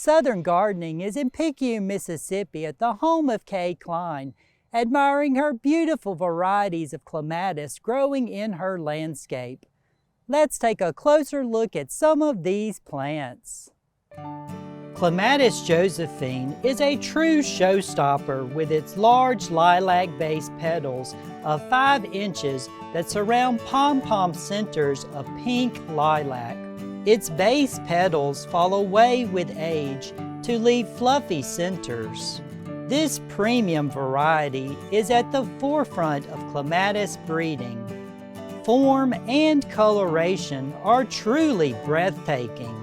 Southern Gardening is in Picayune, Mississippi at the home of Kay Cline, admiring her beautiful varieties of clematis growing in her landscape. Let's take a closer look at some of these plants. Clematis Josephine is a true showstopper with its large lilac-based petals of 5 inches that surround pom-pom centers of pink lilac. Its base petals fall away with age to leave fluffy centers. This premium variety is at the forefront of clematis breeding. Form and coloration are truly breathtaking.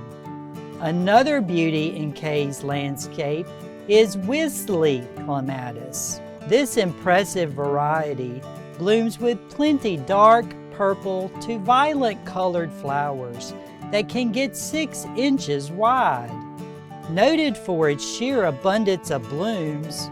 Another beauty in Kay's landscape is Wisley Clematis. This impressive variety blooms with plenty dark purple to violet colored flowers that can get 6 inches wide. Noted for its sheer abundance of blooms,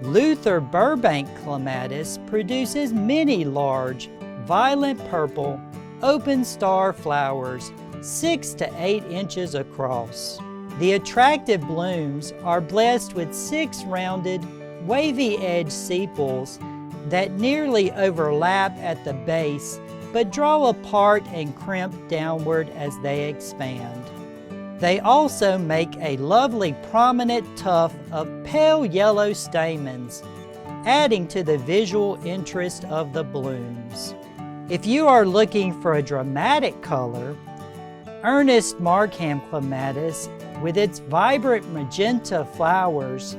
Burbank Clematis produces many large, violet purple, open star flowers 6 to 8 inches across. The attractive blooms are blessed with 6 rounded, wavy-edged sepals that nearly overlap at the base but draw apart and crimp downward as they expand. They also make a lovely prominent tuft of pale yellow stamens, adding to the visual interest of the blooms. If you are looking for a dramatic color, Ernest Markham Clematis, with its vibrant magenta flowers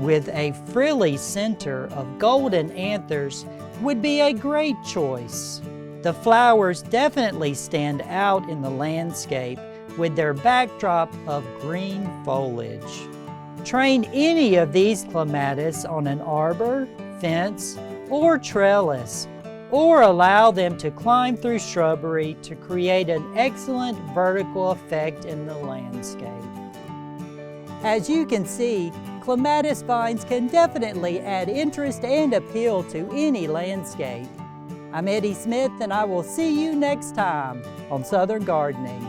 with a frilly center of golden anthers, would be a great choice. The flowers definitely stand out in the landscape with their backdrop of green foliage. Train any of these clematis on an arbor, fence, or trellis, or allow them to climb through shrubbery to create an excellent vertical effect in the landscape. As you can see, clematis vines can definitely add interest and appeal to any landscape. I'm Eddie Smith, and I will see you next time on Southern Gardening.